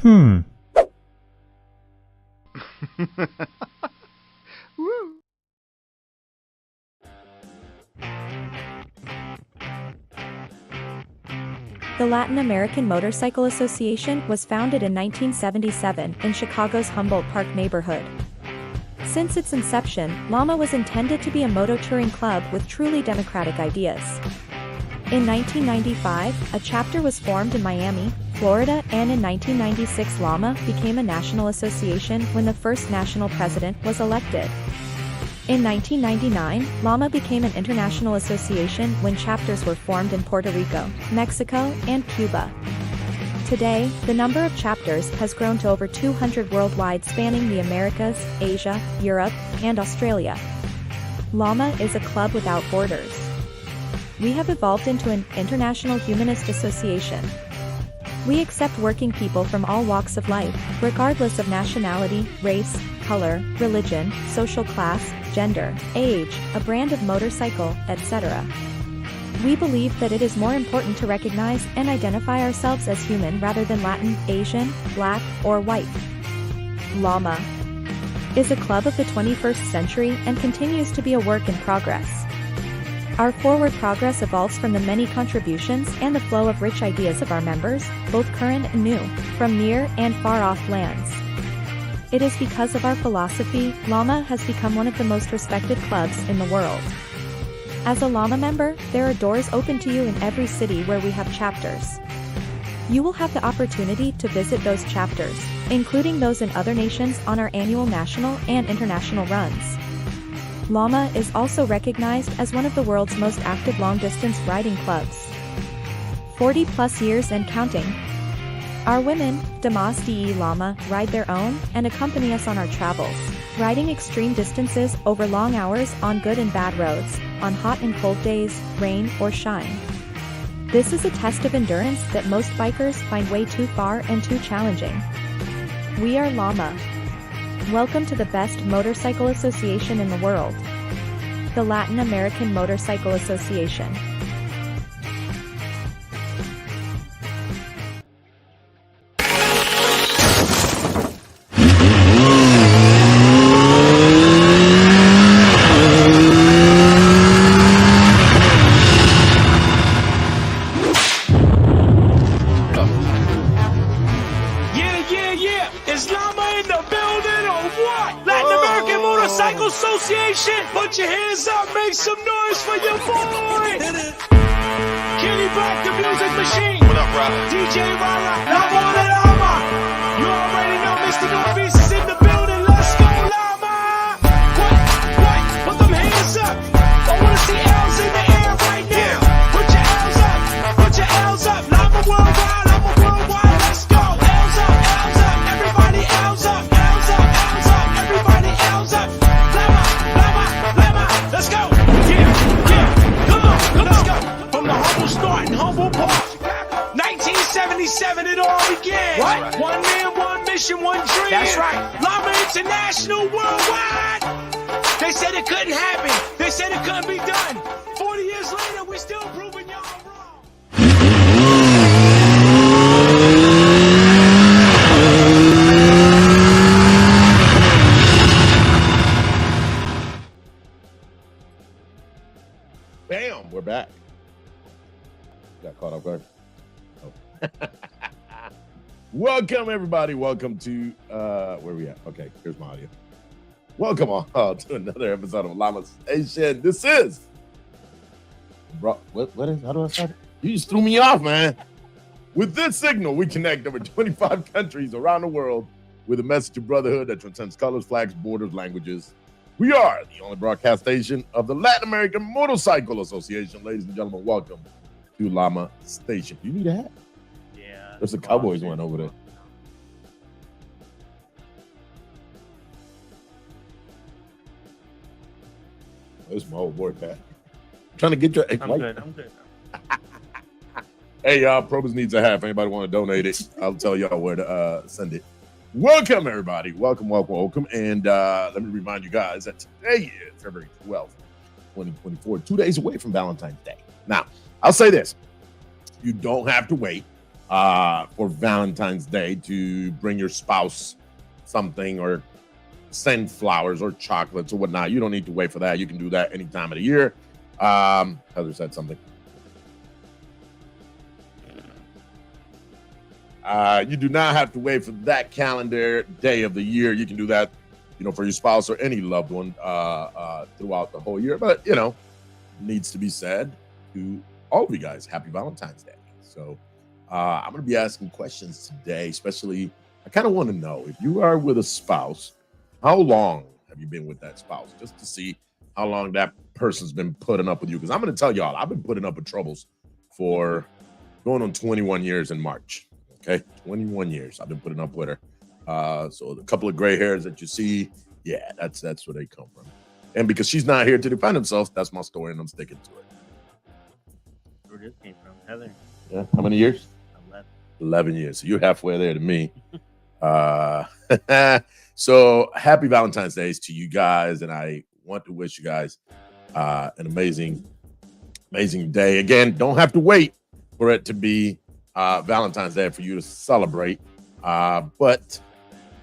Hmm. Woo. The Latin American Motorcycle Association was founded in 1977 in Chicago's Humboldt Park neighborhood. Since its inception, LAMA was intended to be a moto-touring club with truly democratic ideas. In 1995, a chapter was formed in Miami, Florida, and in 1996 LAMA became a national association when the first national president was elected. In 1999, LAMA became an international association when chapters were formed in Puerto Rico, Mexico, and Cuba. Today, the number of chapters has grown to over 200 worldwide, spanning the Americas, Asia, Europe, and Australia. LAMA is a club without borders. We have evolved into an international humanist association. We accept working people from all walks of life, regardless of nationality, race, color, religion, social class, gender, age, a brand of motorcycle, etc. We believe that it is more important to recognize and identify ourselves as human rather than Latin, Asian, Black, or white. LAMA is a club of the 21st century and continues to be a work in progress. Our forward progress evolves from the many contributions and the flow of rich ideas of our members, both current and new, from near and far-off lands. It is because of our philosophy, LAMA has become one of the most respected clubs in the world. As a LAMA member, there are doors open to you in every city where we have chapters. You will have the opportunity to visit those chapters, including those in other nations, on our annual national and international runs. LAMA is also recognized as one of the world's most active long-distance riding clubs. 40+ years and counting. Our women, Damas de LAMA, ride their own and accompany us on our travels, riding extreme distances over long hours on good and bad roads, on hot and cold days, rain or shine. This is a test of endurance that most bikers find way too far and too challenging. We are LAMA. Welcome to the best motorcycle association in the world, the Latin American Motorcycle Association. Is LAMA in the building or what? Latin American Motorcycle Association, put your hands up, make some noise for your boy. Kenny Black, the music machine. What up, bro? DJ Rara, LAMA on LAMA. You already know Mr. Northeast is in the building. Let's go, LAMA. What? Put them hands up. I wanna see L's in the air right now. Put your L's up. Put your L's up. LAMA worldwide. LAMA worldwide. Let's go. L's up. L's up. Everybody L's up. L's up. L's up. Everybody L's up. LAMA. LAMA. LAMA. Let's go. Yeah. Come on. Let's go. From the humble start in Humboldt Park. 1977 it all began. What? One man, one mission, one dream. That's right. LAMA International worldwide. They said it couldn't happen. They said it couldn't be done. 40 years later, we're still proving y'all wrong. Bam, we're back. Got caught off guard. Oh. Welcome, everybody. Welcome to, where we at? Okay, here's my audio. Welcome all to another episode of LAMA Station. This is, bro, what is, how do I start it? You just threw me off, man. With this signal, we connect over 25 countries around the world with a message of brotherhood that transcends colors, flags, borders, languages. We are the only broadcast station of the Latin American Motorcycle Association. Ladies and gentlemen, welcome to LAMA Station. You need a hat? Yeah. There's a Cowboys one over there. There's my old boy, Pat. Trying to get your... I'm good. Hey, y'all, Probus needs a hat. If anybody want to donate it, I'll tell y'all where to send it. Welcome, everybody. Welcome. And let me remind you guys that today is February 12th, 2024, 2 days away from Valentine's Day. Now, I'll say this. You don't have to wait for Valentine's Day to bring your spouse something or send flowers or chocolates or whatnot. You don't need to wait for that. You can do that any time of the year. Heather said something. You do not have to wait for that calendar day of the year. You can do that, for your spouse or any loved one throughout the whole year. But, needs to be said to all of you guys, happy Valentine's Day. So I'm going to be asking questions today, especially I kind of want to know if you are with a spouse, how long have you been with that spouse? Just to see how long that person's been putting up with you. Because I'm going to tell y'all, I've been putting up with troubles for going on 21 years in March. Okay, 21 years I've been putting up with her. So a couple of gray hairs that you see, yeah, that's where they come from. And because she's not here to defend herself, that's my story, and I'm sticking to it. Where this came from, Heather? Yeah, how many years? 11. 11 years. So you're halfway there to me. So happy Valentine's Day to you guys, and I want to wish you guys an amazing day. Again, don't have to wait for it to be Valentine's Day for you to celebrate. But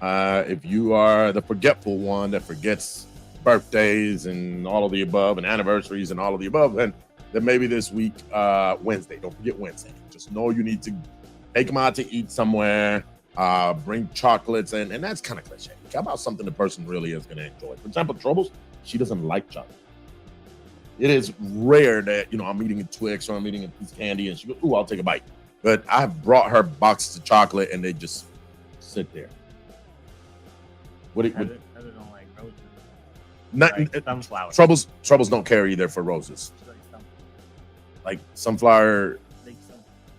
if you are the forgetful one that forgets birthdays and all of the above and anniversaries and all of the above, then maybe this week, Wednesday. Don't forget Wednesday. Just know you need to take them out to eat somewhere, bring chocolates, and that's kind of cliche. How about something the person really is going to enjoy? For example, Troubles, she doesn't like chocolate. It is rare that, I'm eating a Twix or I'm eating a piece of candy and she goes, ooh, I'll take a bite. But I've brought her boxes of chocolate and they just sit there. Heather don't like roses. Not like sunflowers. Troubles don't care either for roses. Like sunflower.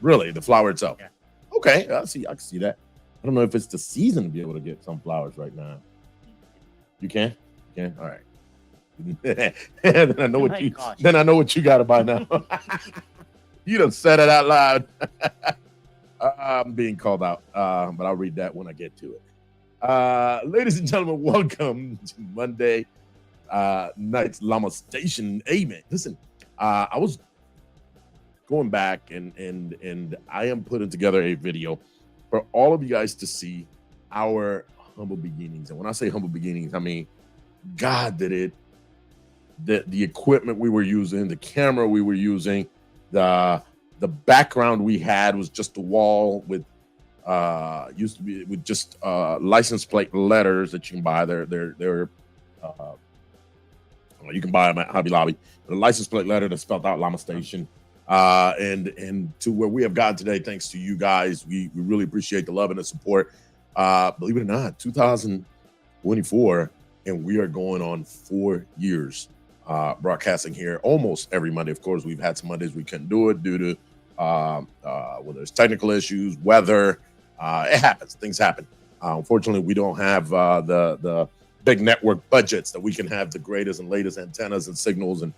Really, the flower itself. Yeah. Okay, I can see that. I don't know if it's the season to be able to get sunflowers right now. You can? You can? All right. then I know what you got to buy now. You done said it out loud. I'm being called out, but I'll read that when I get to it. Ladies and gentlemen, welcome to Monday night's LAMA Station. Amen. Listen, I was going back and I am putting together a video for all of you guys to see our humble beginnings. And when I say humble beginnings, I mean God did it. The equipment we were using, the camera we were using, the background we had was just a wall with used to be with just license plate letters that you can buy. They're you can buy them at Hobby Lobby. The license plate letter that spelled out LAMA Station. And to where we have gotten today, thanks to you guys. We really appreciate the love and the support. Believe it or not, 2024, and we are going on 4 years broadcasting here almost every Monday. Of course, we've had some Mondays we couldn't do it due to whether it's technical issues, weather. It happens. Things happen. Unfortunately, we don't have the big network budgets that we can have the greatest and latest antennas and signals, and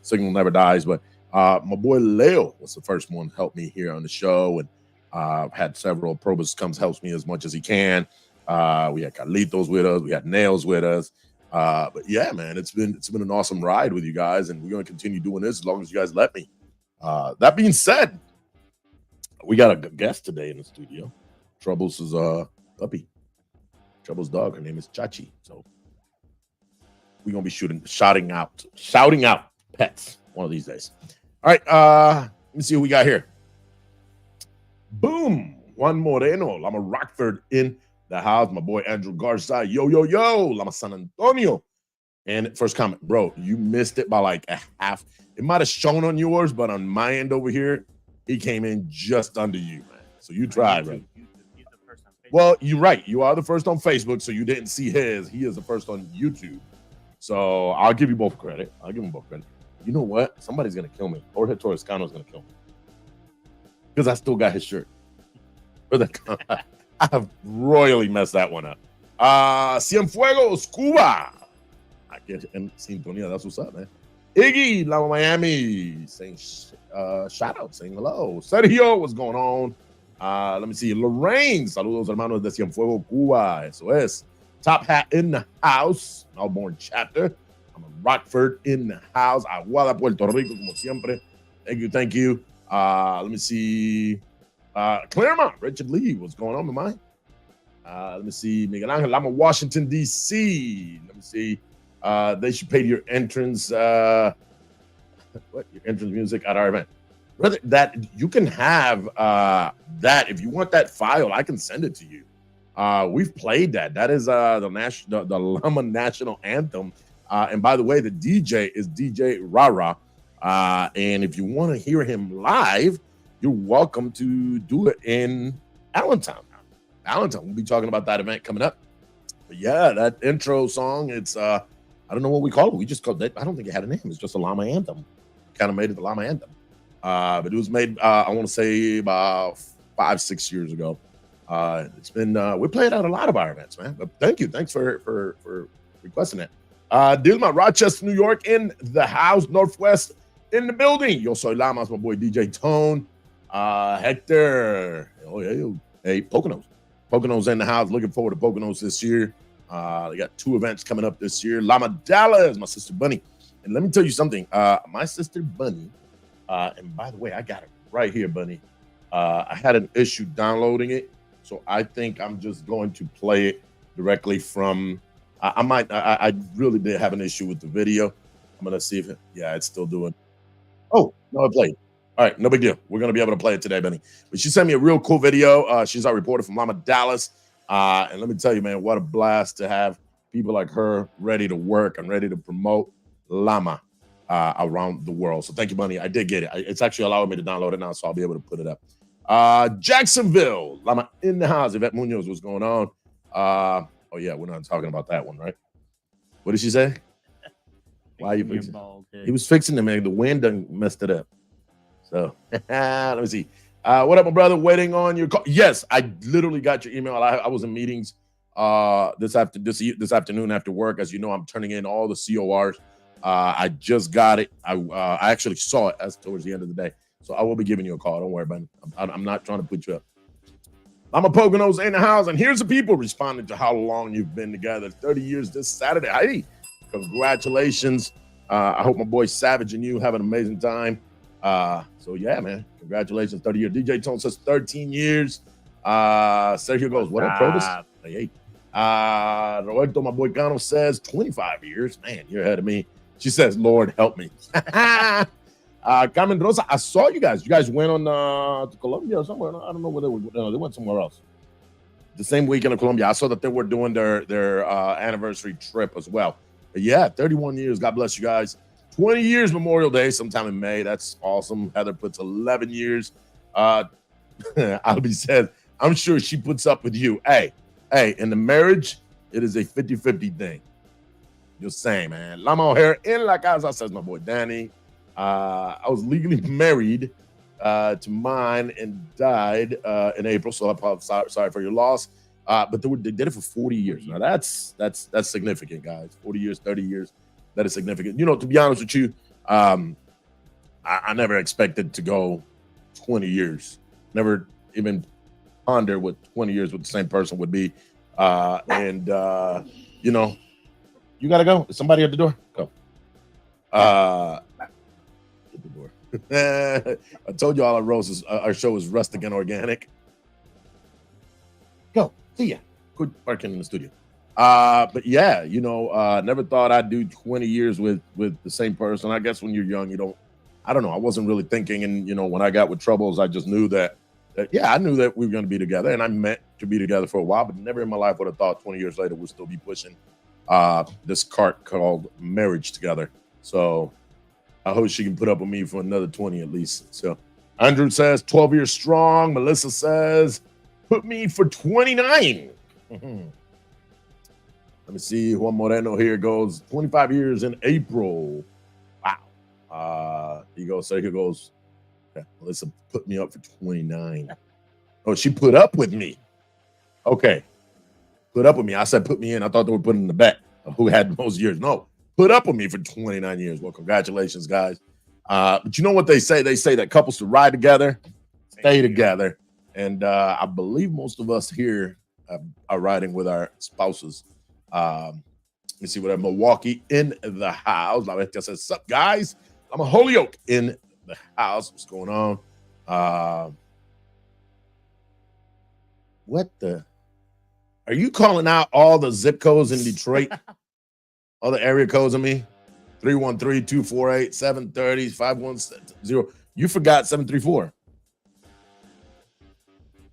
signal never dies. But my boy Leo was the first one to help me here on the show, and I've had several. Probus comes helps me as much as he can. We had Carlitos with us, we had Nails with us. But yeah, man, it's been an awesome ride with you guys, and we're gonna continue doing this as long as you guys let me. That being said, we got a guest today in the studio. Troubles is puppy. Troubles dog. Her name is Chachi. So we're gonna be shouting out pets one of these days. All right, let me see who we got here. Boom, Juan Moreno, Lama Rockford in the house. My boy Andrew Garza, yo, Lama San Antonio. And first comment, bro, you missed it by like a half. It might have shown on yours, but on my end over here, he came in just under you, man. So you tried, right? Well, you're right. You are the first on Facebook, so you didn't see his. He is the first on YouTube. So I'll give you both credit. I'll give them both credit. You know what? Somebody's going to kill me. Jorge Torrescano's going to kill me. Because I still got his shirt. I have royally messed that one up. Cienfuegos, Cuba. I get in sintonía. That's what's up, man. Iggy, Lama Miami, saying shout out, saying hello. Sergio, what's going on? Let me see. Lorraine, saludos hermanos de Cienfuegos, Cuba. Eso es. Top Hat in the house. Melbourne chapter. I'm a Rockford in the house. Aguada, Puerto Rico, como siempre. Thank you. Let me see. Claremont, Richard Lee, what's going on, my mind? Let me see, Miguel Angel, Lama, Washington, D.C. Let me see. They should pay your entrance. What your entrance music at our event? Brother, that you can have that if you want that file, I can send it to you. We've played that. That is the Lama national anthem. And by the way, the DJ is DJ Rara. And if you want to hear him live, you're welcome to do it in Allentown. We'll be talking about that event coming up. But yeah, that intro song, it's I don't know what we call it. We just called it, I don't think it had a name. It's just a Lama anthem. Kind of made it the Lama anthem. But it was made, I want to say about 5-6 years ago. It's been, we played out a lot of our events, man. But thank you. Thanks for requesting it. Dilma, Rochester, New York, in the house, Northwest, in the building. Yo soy Lamas, my boy DJ Tone. Hector. Oh, yeah. Hey, Poconos. Poconos in the house. Looking forward to Poconos this year. They got 2 events coming up this year. Lama Dallas, my sister Bunny. And let me tell you something. My sister Bunny, and by the way, I got it right here, Bunny. I had an issue downloading it. So I think I'm just going to play it directly from, I really did have an issue with the video. I'm going to see if it's still doing. Oh, no, it played. All right, no big deal. We're going to be able to play it today, Benny. But she sent me a real cool video. She's our reporter from Lama Dallas. And let me tell you, man, what a blast to have people like her ready to work and ready to promote Lama around the world. So thank you, Bunny. I did get it. It's actually allowing me to download it now, so I'll be able to put it up. Jacksonville, Lama in the house. Yvette Munoz, what's going on? Oh, yeah, we're not talking about that one, right? What did she say? Why are you fixing it? He was fixing it, man. The wind done messed it up. So let me see. What up, my brother? Waiting on your call. Yes, I literally got your email. I was in meetings this afternoon after work. As you know, I'm turning in all the CORs. I just got it. I actually saw it as towards the end of the day. So I will be giving you a call. Don't worry about it. I'm not trying to put you up. I'm a Poconos in the house, and here's the people responding to how long you've been together. 30 years this Saturday. Hey, congratulations. I hope my boy Savage and you have an amazing time. So yeah, man, congratulations, 30 years. DJ Tone says 13 years. Sergio goes, what up, Provis? Hey. Roberto, my boy Gano says 25 years. Man, you're ahead of me. She says, Lord, help me. Carmen Rosa, I saw you guys. You guys went on to Colombia or somewhere. I don't know where they were. They went somewhere else. The same weekend in Colombia. I saw that they were doing their anniversary trip as well. But yeah, 31 years. God bless you guys. 20 years Memorial Day, sometime in May. That's awesome. Heather puts 11 years. Albie says, I'm sure she puts up with you. Hey, in the marriage, it is a 50-50 thing. Just saying, man. Lama O'Hare in La Casa, says my boy Danny. I was legally married to mine and died in April, so I'm sorry for your loss. But they did it for 40 years. Now that's significant, guys. 40 years, 30 years. That is significant. You know, to be honest with you, I never expected to go 20 years. Never even ponder what 20 years with the same person would be. You know, you got to go. Is somebody at the door? Go. Get the door. I told you all our show is rustic and organic. Go. See ya. Good working in the studio. But yeah, you know, never thought I'd do 20 years with the same person. I guess when you're young, I don't know. I wasn't really thinking. And, you know, when I got with troubles, I just knew that I knew that we were going to be together, and I meant to be together for a while, but never in my life would have thought 20 years later we'd still be pushing this cart called marriage together. So I hope she can put up with me for another 20 at least. So Andrew says 12 years strong. Melissa says, put me for 29. Let me see. Juan Moreno here goes 25 years in April. Wow. He goes, Sergio goes, yeah, Melissa put me up for 29. Oh, she put up with me. Okay. Put up with me. I said put me in. I thought they were putting in the bet of who had the most years. No, put up with me for 29 years. Well, congratulations, guys. But you know what they say? They say that couples to ride together, stay together. And I believe most of us here are riding with our spouses. Let me see what I'm Milwaukee in the house. La Bestia says, sup, guys? I'm a Holyoke in the house. What's going on? What the? Are you calling out all the zip codes in Detroit? All the area codes on me? 313-248-730-510. You forgot 734.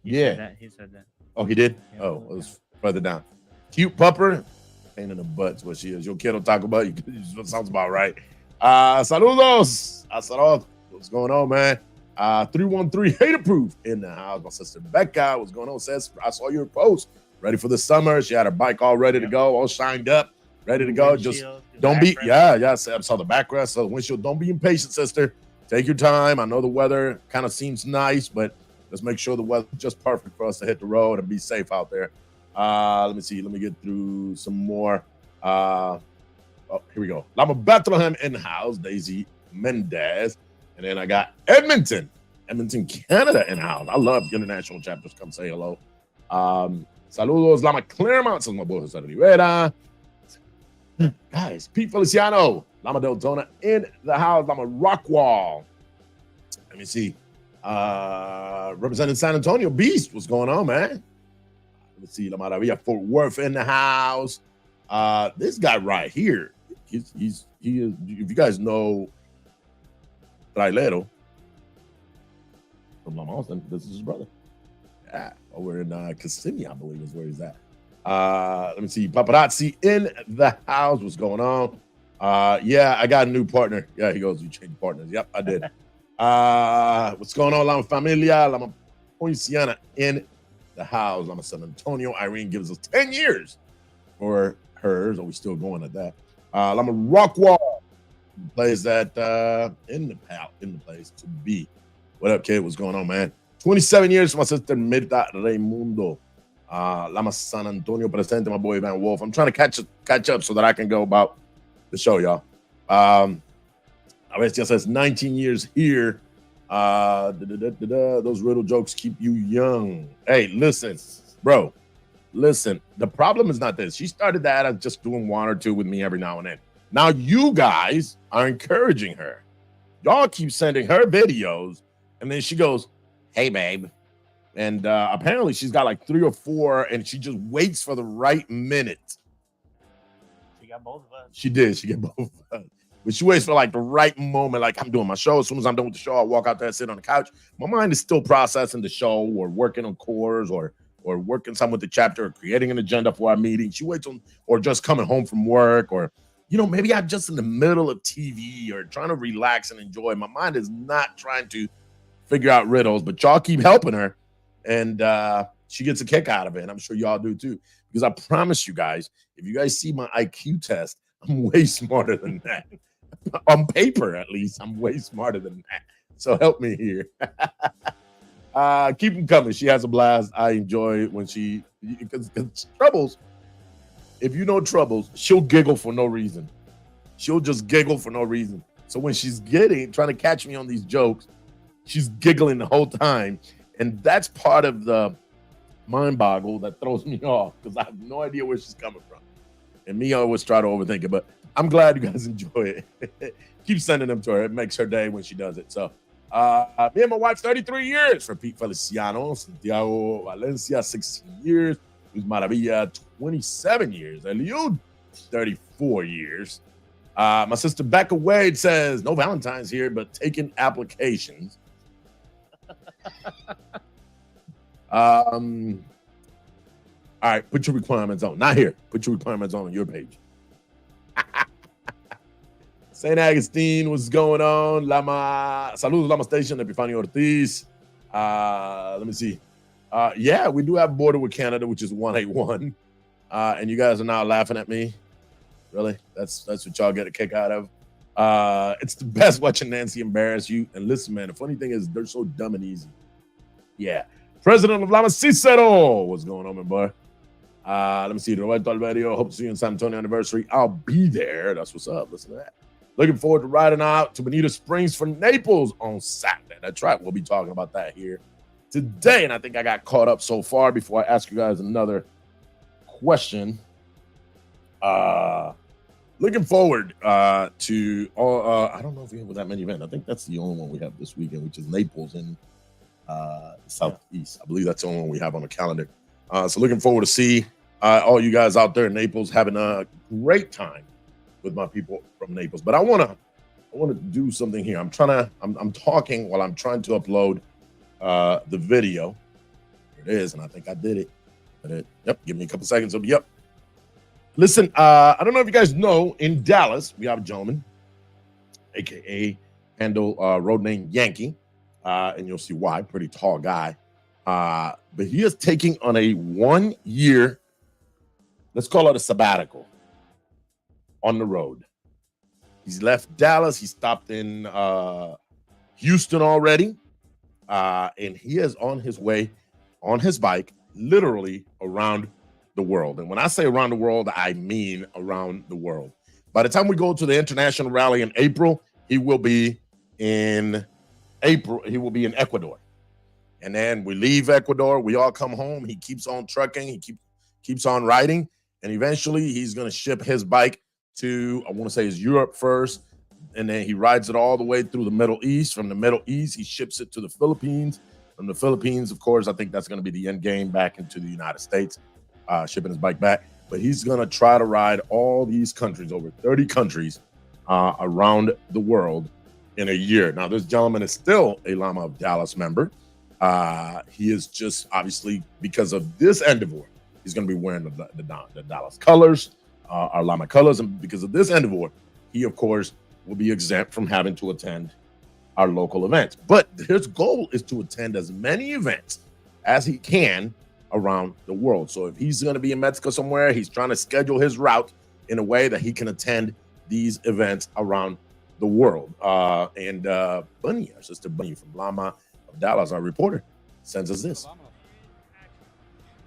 He said that. Oh, he did? Yeah, Oh, it was further down. Cute pupper. Pain in the butt's what she is. Yo quiero talk about you. Sounds about right. Saludos. Asaroth. What's going on, man? 313 hate approved in the house. My sister Becca, what's going on? Says, I saw your post. Ready for the summer. She had her bike all ready to go, all shined up, ready to go. Just don't be, I saw the background. So windshield, don't be impatient, sister. Take your time. I know the weather kind of seems nice, but let's make sure the weather's just perfect for us to hit the road and be safe out there. Let me see. Let me get through some more. Oh, here we go. Lama Bethlehem in the house. Daisy Mendez. And then I got Edmonton, Canada in the house. I love international chapters. Come say hello. Saludos, Lama Claremont. Says my boy Jose Rivera. Guys, Pete Feliciano, Lama Deltona in the house. Lama Rockwall. Let me see. Representing San Antonio Beast. What's going on, man? Let's see. La Maravilla Fort Worth in the house. This guy right here. He is. If you guys know Trailero from Lama Austin, this is his brother. Yeah, over in Kissimmee, I believe is where he's at. Let me see. Paparazzi in the house. What's going on? Yeah, I got a new partner. Yeah, he goes, you changed partners. Yep, I did. What's going on, Lama Familia? Lama Poinciana in the house. Lama San Antonio. Irene gives us 10 years for hers. Are we still going at that? Lama Rockwall plays that in the place to be. What up, kid? What's going on, man? 27 years for my sister Mirta Raimundo. Lama San Antonio presente, my boy Van Wolf. I'm trying to catch up so that I can go about the show, y'all. Arestia says 19 years here. Those riddle jokes keep you young. Hey, listen, bro. Listen, the problem is not this. She started that as just doing one or two with me every now and then. Now you guys are encouraging her. Y'all keep sending her videos, and then she goes, hey, babe. And apparently she's got like 3 or 4, and she just waits for the right minute. She got both of us. She did. She got both of us. But she waits for like the right moment. Like I'm doing my show. As soon as I'm done with the show, I'll walk out there and sit on the couch. My mind is still processing the show or working on cores or working some with the chapter or creating an agenda for our meeting. She waits on, or just coming home from work, or, you know, maybe I'm just in the middle of TV or trying to relax and enjoy. My mind is not trying to figure out riddles, but y'all keep helping her. And she gets a kick out of it. And I'm sure y'all do too. Because I promise you guys, if you guys see my IQ test, I'm way smarter than that. On paper, at least, I'm way smarter than that. So help me here. Keep them coming. She has a blast. I enjoy it when she, because Troubles, if you know Troubles, she'll giggle for no reason. She'll just giggle for no reason. So when she's trying to catch me on these jokes, she's giggling the whole time. And that's part of the mind boggle that throws me off, because I have no idea where she's coming from. And me, I always try to overthink it, but I'm glad you guys enjoy it. Keep sending them to her. It makes her day when she does it. So me and my wife, 33 years for Pete Feliciano. Santiago Valencia, 16 years. Luis Maravilla, 27 years. Eliud, 34 years. My sister Becca Wade says, no Valentine's here, but taking applications. All right, put your requirements on. Not here. Put your requirements on your page. St. Augustine, what's going on? Saludos, Lama Station, Epifanio Ortiz. Let me see. Yeah, we do have border with Canada, which is 181. And you guys are now laughing at me. Really? That's what y'all get a kick out of. It's the best watching Nancy embarrass you. And listen, man, the funny thing is they're so dumb and easy. Yeah. President of Lama Cicero. What's going on, my boy? Let me see. Roberto Alberio. Hope to see you on San Antonio anniversary. I'll be there. That's what's up. Listen to that. Looking forward to riding out to Bonita Springs for Naples on Saturday. That's right. We'll be talking about that here today. And I think I got caught up so far. Before I ask you guys another question. Looking forward to all. I don't know if we have that many events. I think that's the only one we have this weekend, which is Naples in Southeast. I believe that's the only one we have on the calendar. So looking forward to see all you guys out there in Naples having a great time with my people from Naples. But I want to do something here. I'm talking while I'm trying to upload the video. Here it is, and I think I did it. Yep, give me a couple seconds. It'll be up. Listen, I don't know if you guys know, in Dallas, we have a gentleman, aka handle road name Yankee, and you'll see why. Pretty tall guy, but he is taking on a 1 year, let's call it a sabbatical, on the road. He's left Dallas. He stopped in Houston already, and he is on his way on his bike, literally around the world. And when I say around the world, I mean around the world. By the time we go to the international rally in April, he will be in Ecuador. And then we leave Ecuador, we all come home, he keeps on trucking, he keeps on riding, and eventually he's going to ship his bike to, I want to say, is Europe first, and then he rides it all the way through the Middle East. From the Middle East, he ships it to the Philippines. From the Philippines, of course, I think that's going to be the end game, back into the United States, shipping his bike back. But he's going to try to ride all these countries, over 30 countries around the world in a year. Now, this gentleman is still a Llama of Dallas member. He is just, obviously, because of this endeavor, he's going to be wearing the Dallas colors, our Llama colors. And because of this endeavor, he, of course, will be exempt from having to attend our local events. But his goal is to attend as many events as he can around the world. So if he's going to be in Mexico somewhere, he's trying to schedule his route in a way that he can attend these events around the world. And Bunny, our sister Bunny from Llama of Dallas, our reporter, sends us this.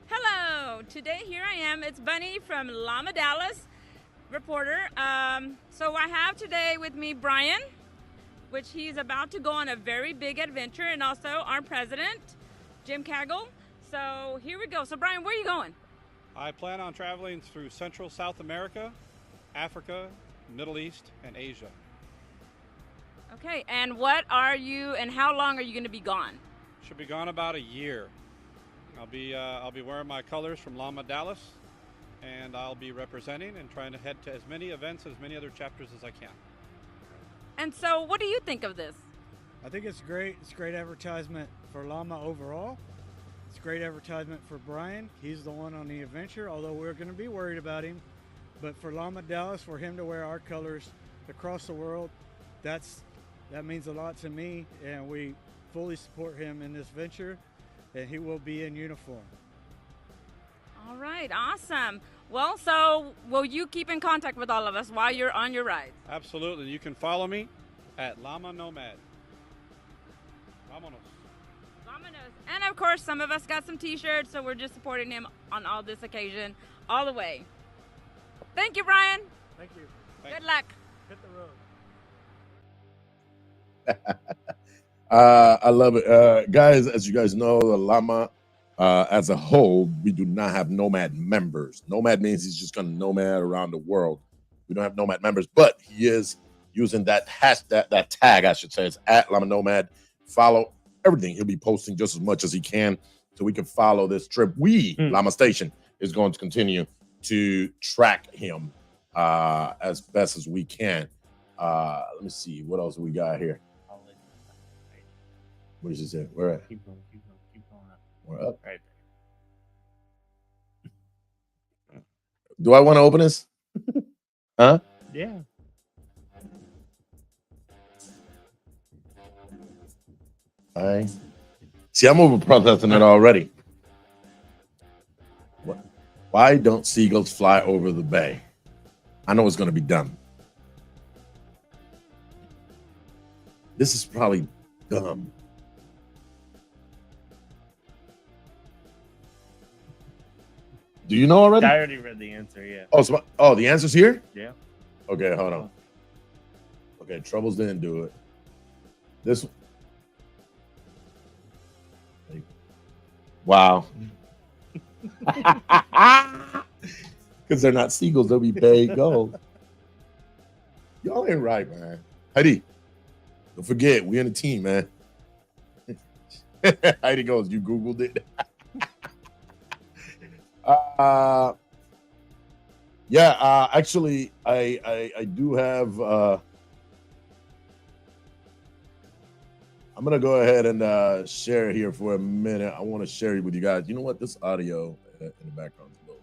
Hello, today here I am. It's Bunny from Llama Dallas, reporter. So I have today with me Brian, which he's about to go on a very big adventure, and also our president, Jim Cagle. So here we go. So Brian, where are you going? I plan on traveling through Central South America, Africa, Middle East, and Asia. Okay, and what are you, and how long are you going to be gone? Should be gone about a year. I'll be wearing my colors from Llama Dallas, and I'll be representing and trying to head to as many events, as many other chapters as I can. And so what do you think of this? I think it's great. It's great advertisement for Llama overall. It's great advertisement for Brian. He's the one on the adventure, although we're going to be worried about him. But for Llama Dallas, for him to wear our colors across the world, that means a lot to me, and we fully support him in this venture, and he will be in uniform. All right, awesome. Well, so will you keep in contact with all of us while you're on your ride? Absolutely. You can follow me at Llama Nomad. Vámonos. Vámonos. And of course, some of us got some t-shirts, so we're just supporting him on all this occasion, all the way. Thank you, Brian. Thank you. Good luck. Hit the road. I love it. Guys, as you guys know, the Llama as a whole, we do not have Nomad members. Nomad means he's just going to nomad around the world. We don't have Nomad members, but he is using that that tag, I should say. It's at Llama Nomad. Follow everything. He'll be posting just as much as he can so we can follow this trip. Llama Station is going to continue to track him as best as we can. Let me see. What else we got here? What does it say? Where at? Keep going up. We're up. Right Do I want to open this? Huh? there. Yeah. See, I'm over processing it already. Why don't seagulls fly over the bay? I know it's going to be dumb. This is probably dumb. Do you know already? I already read the answer, yeah. Oh, the answer's here? Yeah. Okay, hold on. Okay, Troubles didn't do it. This one. Wow. Because they're not seagulls, they'll be bay gold. Y'all ain't right, man. Heidi, don't forget, we in a team, man. Heidi goes, you Googled it. Yeah, actually, I do have. I'm gonna go ahead and share here for a minute. I want to share it with you guys. You know what? This audio in the background is low.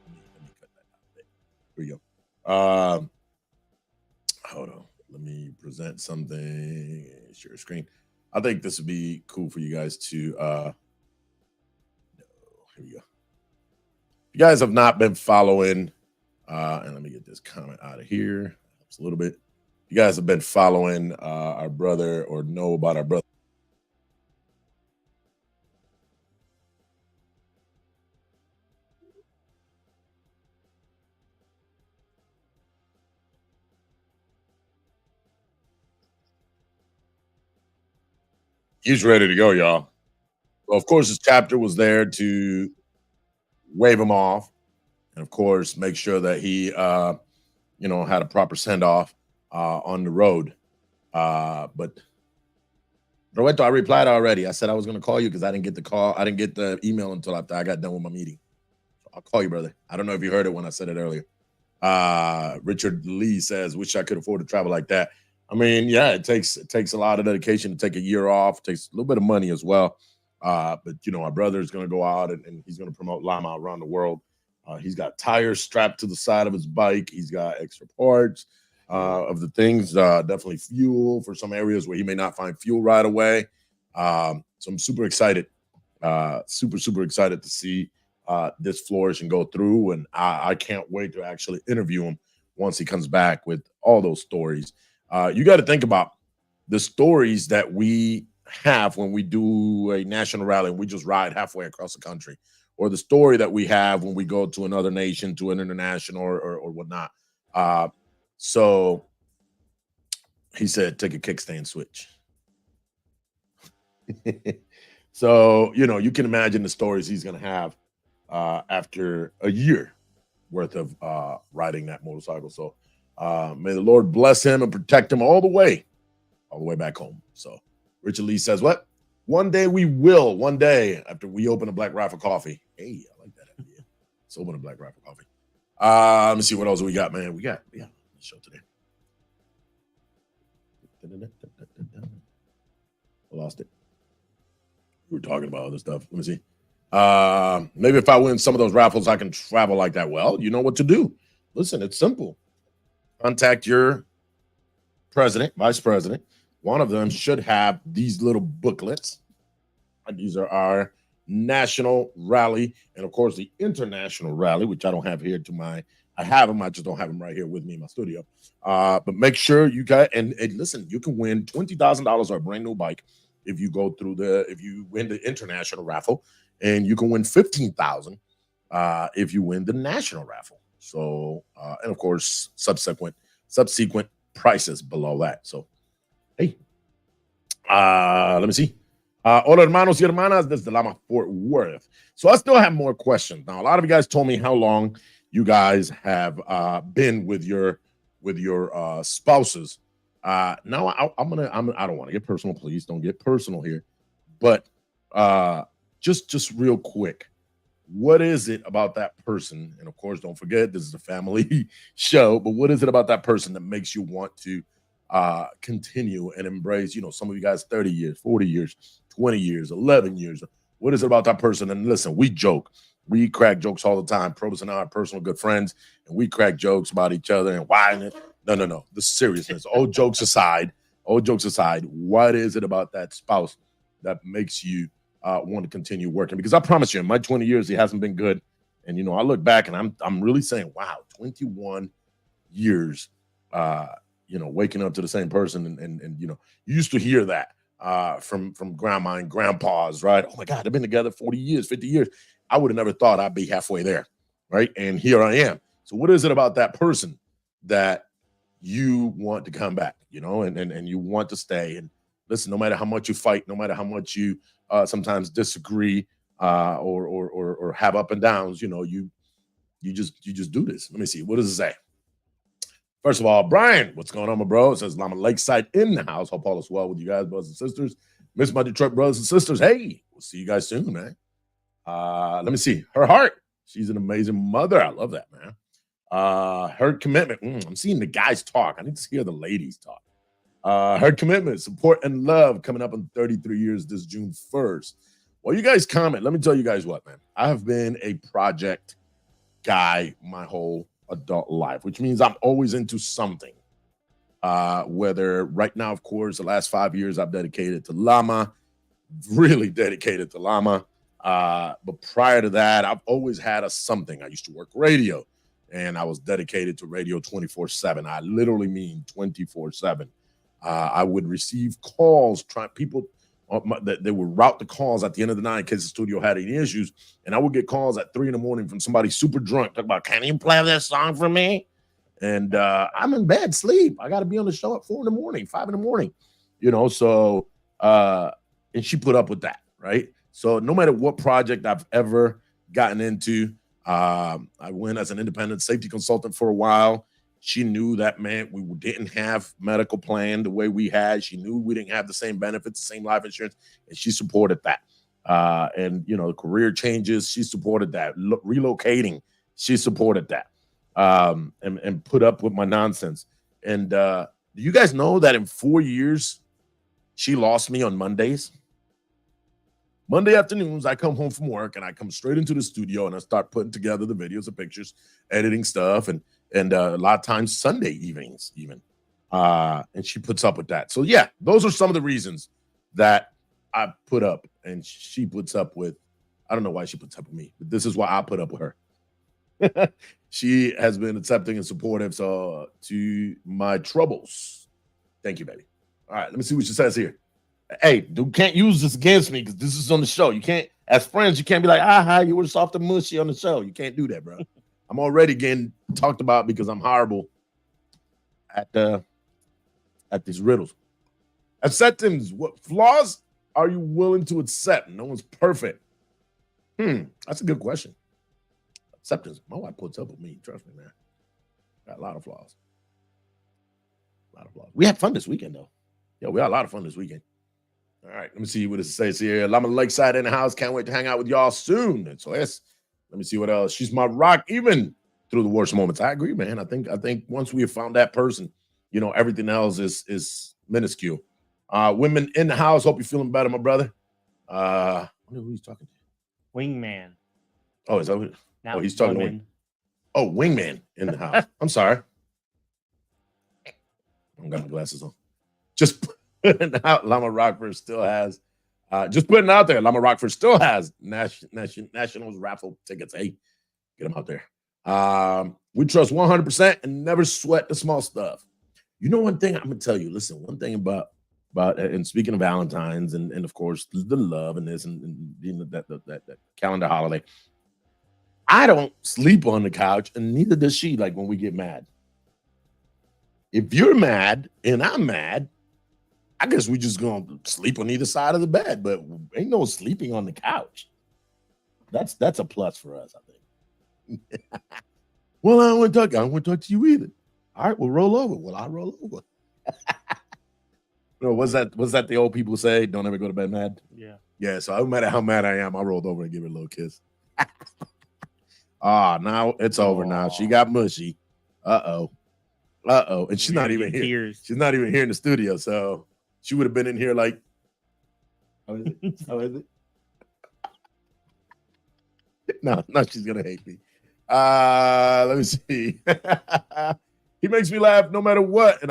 Let me cut that out. Here we go. Hold on. Let me present something. Share screen. I think this would be cool for you guys to. No, here we go. If you guys have not been following, and let me get this comment out of here. Helps a little bit. You guys have been following our brother or know about our brother. He's ready to go, y'all. Well, of course, his chapter was there to wave him off, and of course, make sure that he, had a proper send off on the road. But Roberto, I replied already. I said I was going to call you because I didn't get the call. I didn't get the email until after I got done with my meeting. So I'll call you, brother. I don't know if you heard it when I said it earlier. Richard Lee says, "Wish I could afford to travel like that." I mean, yeah, it takes a lot of dedication to take a year off. It takes a little bit of money as well. But our brother is going to go out and he's going to promote Lama around the world. He's got tires strapped to the side of his bike. He's got extra parts of the things, definitely fuel for some areas where he may not find fuel right away. So I'm super excited, super excited to see this flourish and go through. And I can't wait to actually interview him once he comes back with all those stories. You got to think about the stories that we have when we do a national rally and we just ride halfway across the country, or the story that we have when we go to another nation, to an international or whatnot. So he said, take a kickstand switch. So, you can imagine the stories he's going to have after a year worth of riding that motorcycle. So may the Lord bless him and protect him all the way back home. So Richard Lee says, what? One day we will. One day after we open a Black Rifle Coffee. Hey, I like that idea. Let's open a Black Rifle Coffee. Let me see what else we got, man. We got show today. I lost it. We were talking about other stuff. Let me see. Maybe if I win some of those raffles, I can travel like that. Well, you know what to do. Listen, it's simple. Contact your president, vice president. One of them should have these little booklets. These are our national rally and, of course, the international rally, which I don't have here I have them. I just don't have them right here with me in my studio. But make sure you got, and listen, you can win $20,000 or a brand new bike if you go through if you win the international raffle, and you can win $15,000 if you win the national raffle. So, and of course, subsequent prices below that. So, hey, let me see. Hola, hermanos y hermanas, this is the Lama Fort Worth. So I still have more questions. Now, a lot of you guys told me how long you guys have been with your spouses. Now I don't want to get personal. Please don't get personal here. But just real quick, what is it about that person? And of course, don't forget, this is a family show, but what is it about that person that makes you want to continue and embrace, some of you guys 30 years, 40 years, 20 years, 11 years. What is it about that person? And listen, we joke. We crack jokes all the time. Probus and I are personal good friends, and we crack jokes about each other and why. No. The seriousness. All jokes aside, what is it about that spouse that makes you want to continue working? Because I promise you, in my 20 years, it hasn't been good. And, I look back and I'm really saying, wow, 21 years, waking up to the same person. And you used to hear that from grandma and grandpas, right? Oh my God, they've been together 40 years, 50 years. I would have never thought I'd be halfway there, right? And here I am. So what is it about that person that you want to come back, and you want to stay? And listen, no matter how much you fight, no matter how much you sometimes disagree or have up and downs, you just do this. Let me see. What does it say? First of all, Brian, what's going on, my bro? It says Lama Lakeside in the house. Hope all is well with you guys, brothers and sisters. Miss my Detroit brothers and sisters. Hey, we'll see you guys soon, man. Let me see. Her heart She's an amazing mother. I love that, man. Her commitment. I'm seeing the guys talk. I need to hear the ladies talk. Her commitment, support, and love coming up on 33 years this June 1st. Well, you guys comment. Let me tell you guys what, man. I have been a project guy my whole adult life, which means I'm always into something. Whether right now, of course, the last 5 years I've dedicated to LAMA, really dedicated to LAMA. But prior to that, I've always had a something. I used to work radio, and I was dedicated to radio 24/7. I literally mean 24/7. I would receive calls, people that they would route the calls at the end of the night in case the studio had any issues, and I would get calls at 3 a.m. from somebody super drunk talking about, "Can you play this song for me?" And I'm in bed, sleep. I got to be on the show at 4 a.m, 5 a.m, you know. So and she put up with that, right? So no matter what project I've ever gotten into, I went as an independent safety consultant for a while. She knew that, man, we didn't have medical plan the way we had. She knew we didn't have the same benefits, the same life insurance, and she supported that. And, you know, career changes, she supported that. Relocating, she supported that. And put up with my nonsense. And do you guys know that in 4 years, she lost me on Mondays? Monday afternoons, I come home from work and I come straight into the studio and I start putting together the videos and pictures, editing stuff, and a lot of times Sunday evenings even. And she puts up with that. So yeah, those are some of the reasons that I put up and she puts up with. I don't know why she puts up with me, but this is why I put up with her. She has been accepting and supportive to my troubles. Thank you, baby. All right, let me see what she says here. Hey, dude, can't use this against me because this is on the show. You can't, as friends, you can't be like, aha, you were soft and mushy on the show. You can't do that, bro. I'm already getting talked about because I'm horrible at these riddles. Acceptance. What flaws are you willing to accept? No one's perfect. That's a good question. Acceptance. My wife puts up with me. Trust me, man. Got a lot of flaws. A lot of flaws. We had fun this weekend, though. Yeah, we had a lot of fun this weekend. All right, let me see what it says here. Llama Lakeside in the house. Can't wait to hang out with y'all soon. And so let me see what else. She's my rock, even through the worst moments. I agree, man. I think once we have found that person, you know, everything else is minuscule. Women in the house. Hope you're feeling better, my brother. I wonder who he's talking to. Wingman. Oh, is that what? Not he's talking woman. to Oh, Wingman in the house. I'm sorry. I don't got my glasses on. Just putting out, Llama Rockford still has, just putting it out there, Llama Rockford still has Nationals raffle tickets. Hey, get them out there. We trust 100% and never sweat the small stuff. You know, one thing I'm going to tell you, listen, one thing about and speaking of Valentine's and of course, the love and this and you know, that calendar holiday, I don't sleep on the couch and neither does she, like when we get mad. If you're mad and I'm mad, I guess we just gonna sleep on either side of the bed, but ain't no sleeping on the couch. That's a plus for us, I think. Well, I don't want to talk to you either. All right, we'll roll over. Well, I'll roll over. No, was that the old people say? Don't ever go to bed mad. Yeah. Yeah. So no matter how mad I am, I rolled over and give her a little kiss. Now it's over. Now she got mushy. Uh-oh. And she's not even here. Tears. She's not even here in the studio. So she would have been in here like, how is it? How is it? No, she's gonna hate me. Let me see. He makes me laugh no matter what, and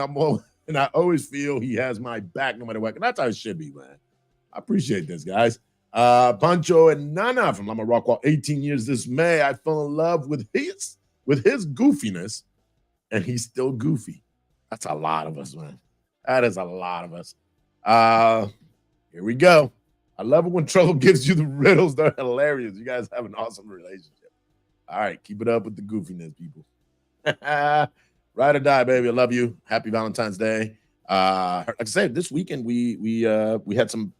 I always feel he has my back no matter what. And that's how it should be, man. I appreciate this, guys. Pancho and Nana from Llama Rockwall, 18 years this May. I fell in love with his goofiness, and he's still goofy. That's a lot of us, man. That is a lot of us. Here we go. I love it when Trouble gives you the riddles. They're hilarious. You guys have an awesome relationship. All right, keep it up with the goofiness, people. Ride or die, baby. I love you. Happy Valentine's Day. Like I said, this weekend we had some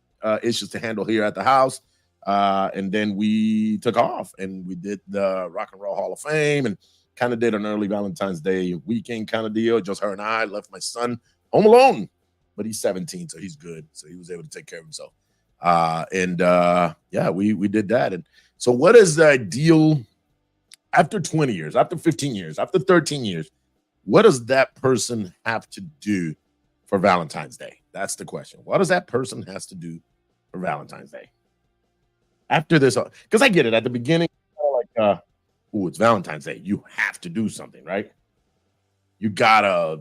issues to handle here at the house, and then we took off and we did the Rock and Roll Hall of Fame and kind of did an early Valentine's Day weekend kind of deal. Just her and I left my son home alone, but he's 17, so he's good. So he was able to take care of himself. Yeah, we did that. And so what is the ideal after 20 years, after 15 years, after 13 years, what does that person have to do for Valentine's Day? That's the question. What does that person has to do for Valentine's Day? After this, because I get it at the beginning, like, oh, it's Valentine's Day. You have to do something, right? You gotta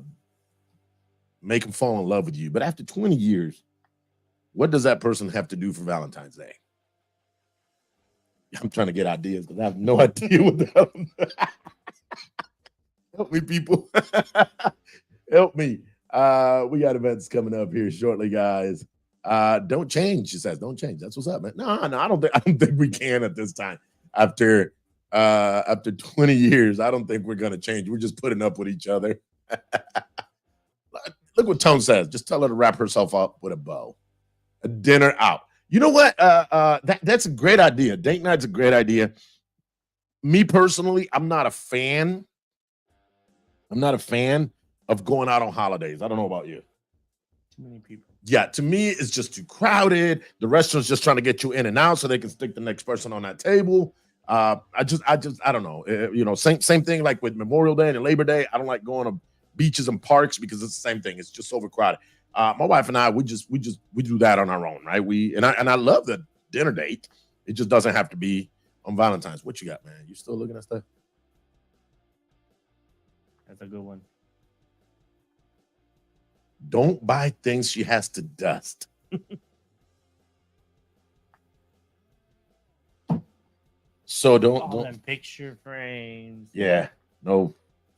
make them fall in love with you. But after 20 years, what does that person have to do for Valentine's Day? I'm trying to get ideas because I have no idea what the hell. Help me, people. Help me. We got events coming up here shortly, guys. Don't change, she says. Don't change. That's what's up, man. No, I don't think we can at this time. After 20 years, I don't think we're gonna change. We're just putting up with each other. Look what Tone says. Just tell her to wrap herself up with a bow. A dinner out. You know what? That's a great idea. Date night's a great idea. Me personally, I'm not a fan. I'm not a fan of going out on holidays. I don't know about you. Too many people. Yeah, to me, it's just too crowded. The restaurant's just trying to get you in and out so they can stick the next person on that table. I don't know. You know, same thing like with Memorial Day and Labor Day. I don't like going to beaches and parks because it's the same thing. It's just overcrowded. My wife and I, we do that on our own, right? I love the dinner date. It just doesn't have to be on Valentine's. What you got, man? You still looking at stuff? That's a good one. Don't buy things she has to dust. So don't them picture frames. Yeah, no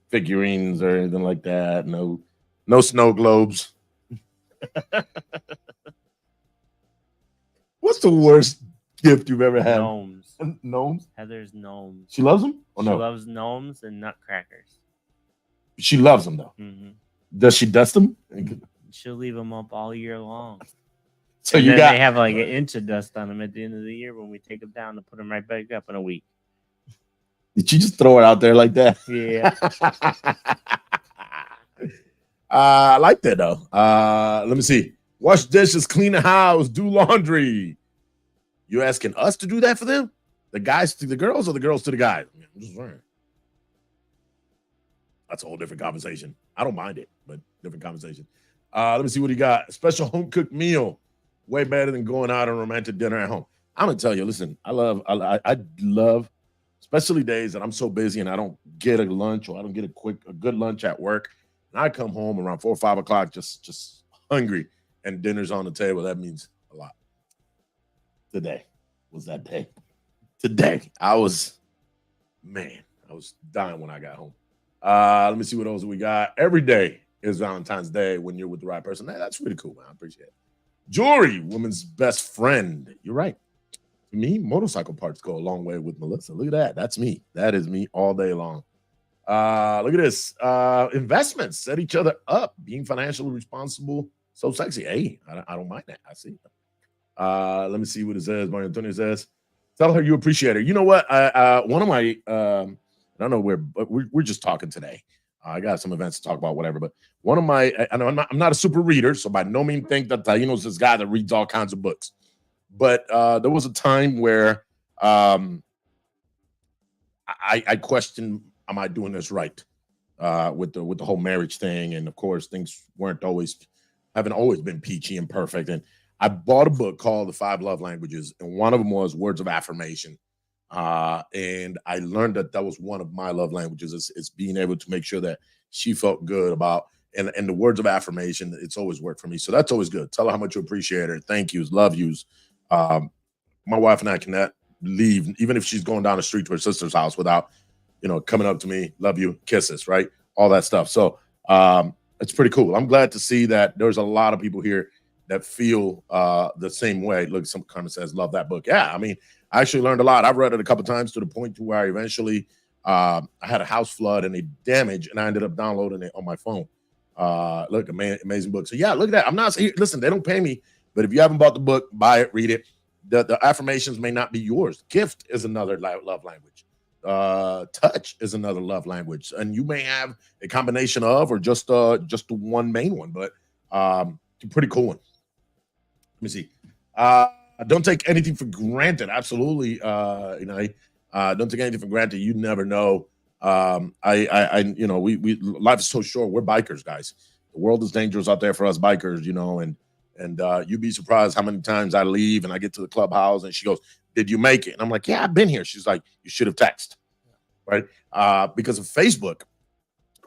figurines or anything like that. No snow globes. What's the worst gift you've ever had? Gnomes. Gnomes? Heather's gnomes. She loves them? Or She no? loves gnomes and nutcrackers. She loves them though. Mm-hmm. Does she dust them? She'll leave them up all year long. So and you then got they have like an inch of dust on them at the end of the year when we take them down to put them right back up in a week. Did you just throw it out there like that? Yeah. I like that though. Let me see. Wash dishes, clean the house, do laundry. You asking us to do that for them? The guys to the girls or the girls to the guys? I'm just saying. That's a whole different conversation. I don't mind it, but different conversation. Let me see what he got. A special home cooked meal. Way better than going out on a romantic dinner at home. I'm gonna tell you, listen, I love, especially days that I'm so busy and I don't get a lunch or I don't get a good lunch at work. And I come home around 4 or 5 o'clock just hungry and dinner's on the table. That means a lot. Today was that day. Today, I was dying when I got home. Let me see what else we got. Every day is Valentine's Day when you're with the right person. That's really cool, man. I appreciate it. Jewelry, woman's best friend. You're right. To me, motorcycle parts go a long way with Melissa. Look at that. That's me. That is me all day long. Look at this. Investments set each other up. Being financially responsible. So sexy. Hey, I don't mind that. I see. Let me see what it says. Mario Antonio says, tell her you appreciate her. You know what? One of my, I don't know where, but we're just talking today. I got some events to talk about, whatever. But one of my, and I'm not a super reader, so by no means think that Taino's this guy that reads all kinds of books. But there was a time where I questioned, am I doing this right with the whole marriage thing? And of course, things haven't always been peachy and perfect. And I bought a book called The 5 Love Languages, and one of them was words of affirmation. And I learned that was one of my love languages is being able to make sure that she felt good about, and the words of affirmation, it's always worked for me. So that's always good. Tell her how much you appreciate her. Thank yous, love yous. My wife and I cannot leave, even if she's going down the street to her sister's house without, coming up to me, love you, kisses, right? All that stuff. So it's pretty cool. I'm glad to see that there's a lot of people here that feel the same way. Look, some comment says, love that book. Yeah, I mean, I actually learned a lot. I've read it a couple times to the point to where I eventually, I had a house flood and a damage, and I ended up downloading it on my phone. Look, amazing book. So yeah, look at that. I'm not saying, listen, they don't pay me, but if you haven't bought the book, buy it, read it. The affirmations may not be yours. Gift is another love language. Touch is another love language, and you may have a combination of, or just the one main one, but it's a pretty cool one. Let me see. Don't take anything for granted. Absolutely. Don't take anything for granted. You never know. You know, we life is so short. We're bikers, guys. The world is dangerous out there for us bikers, you know, and you'd be surprised how many times I leave and I get to the clubhouse and she goes, "Did you make it?" And I'm like, "Yeah, I've been here." She's like, "You should have texted," right? Because of Facebook.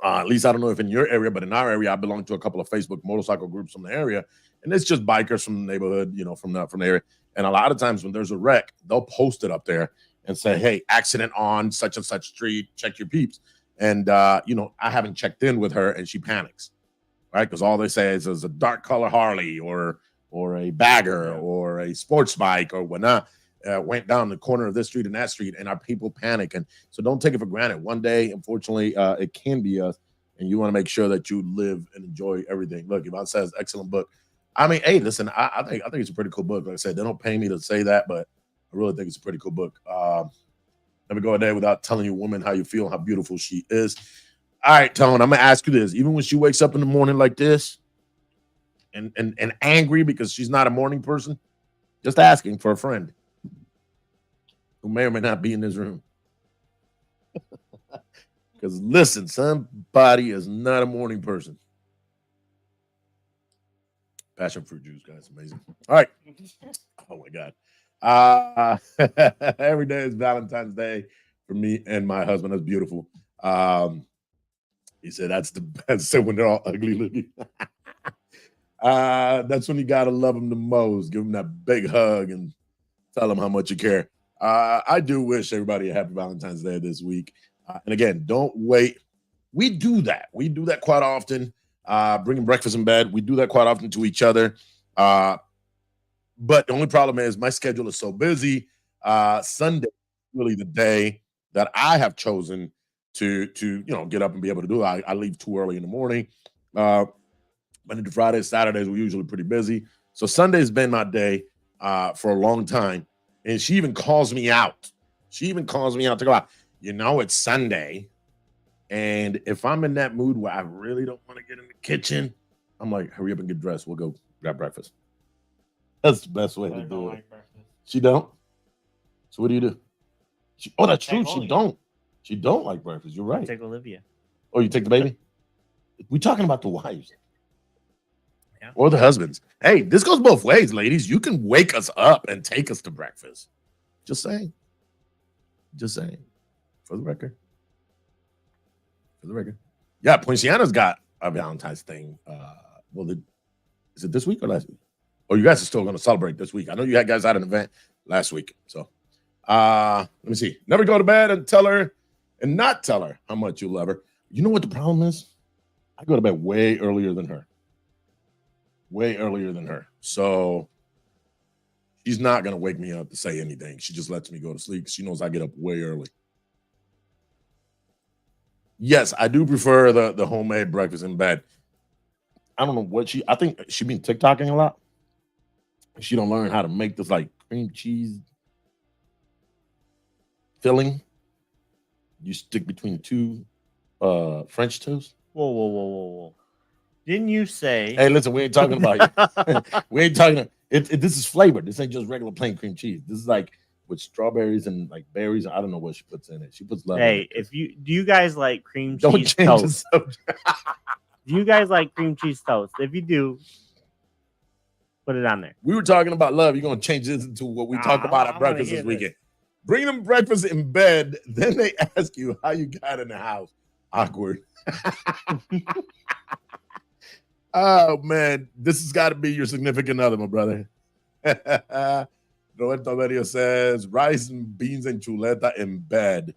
At least I don't know if in your area, but in our area, I belong to a couple of Facebook motorcycle groups from the area, and it's just bikers from the neighborhood, you know, from the area. And a lot of times when there's a wreck, they'll post it up there and say, "Hey, accident on such and such street. Check your peeps." And you know, I haven't checked in with her, and she panics, right? Because all they say is a dark color Harley or a bagger or a sports bike or whatnot. Went down the corner of this street and that street, and our people panic. And so don't take it for granted. One day, unfortunately, it can be us, and you want to make sure that you live and enjoy everything. Look, Yvonne says, excellent book. I mean, hey, listen, I think it's a pretty cool book. Like I said, they don't pay me to say that, but I really think it's a pretty cool book. Never go a day without telling your woman how you feel, how beautiful she is. All right, Tone, I'm gonna ask you this. Even when she wakes up in the morning like this and angry because she's not a morning person, just asking for a friend who may or may not be in this room. Because listen, somebody is not a morning person. Passion fruit juice, guys, amazing. All right. Oh my God. Every day is Valentine's Day for me and my husband. That's beautiful. He said that's the best. So when they're all ugly looking. That's when you gotta love them the most. Give them that big hug and tell them how much you care. I do wish everybody a happy Valentine's Day this week. And again, don't wait. We do that. We do that quite often. Bringing breakfast in bed. We do that quite often to each other. But the only problem is my schedule is so busy. Sunday is really the day that I have chosen to get up and be able to do it. I leave too early in the morning. Monday to Fridays, Saturdays, we're usually pretty busy. So Sunday's been my day for a long time. And she even calls me out. She even calls me out to go out. You know, it's Sunday. And if I'm in that mood where I really don't want to get in the kitchen, I'm like, hurry up and get dressed. We'll go grab breakfast. That's the best way to do it. Like she don't? So what do you do? Oh, that's true. She don't. She don't like breakfast. You're right. Take Olivia. Oh, you take the baby? We're talking about the wives. Yeah. Or the husbands. Hey, this goes both ways, ladies. You can wake us up and take us to breakfast. Just saying. Just saying. For the record. For the record. Yeah, Poinciana's got a Valentine's thing. Is it this week or last week? Oh, you guys are still going to celebrate this week. I know you guys had an event last week. So let me see. Never go to bed and not tell her how much you love her. You know what the problem is? I go to bed way earlier than her. Way earlier than her. So she's not going to wake me up to say anything. She just lets me go to sleep. She knows I get up way early. Yes, I do prefer the homemade breakfast in bed. I don't know what I think she been TikToking a lot. She don't learn how to make this like cream cheese filling. You stick between two French toast. Whoa. Didn't you say? Hey, listen, we ain't talking about you. We ain't talking. This is flavored. This ain't just regular plain cream cheese. This is like with strawberries and like berries. I don't know what she puts in it. She puts love. Hey, do you guys like cream cheese toast? Do you guys like cream cheese toast? If you do, put it on there. We were talking about love. You're gonna change this into what we talked about at breakfast this weekend. Bring them breakfast in bed. Then they ask you how you got in the house. Awkward. Oh man, this has got to be your significant other, my brother. Roberto Verio says rice and beans and chuleta in bed.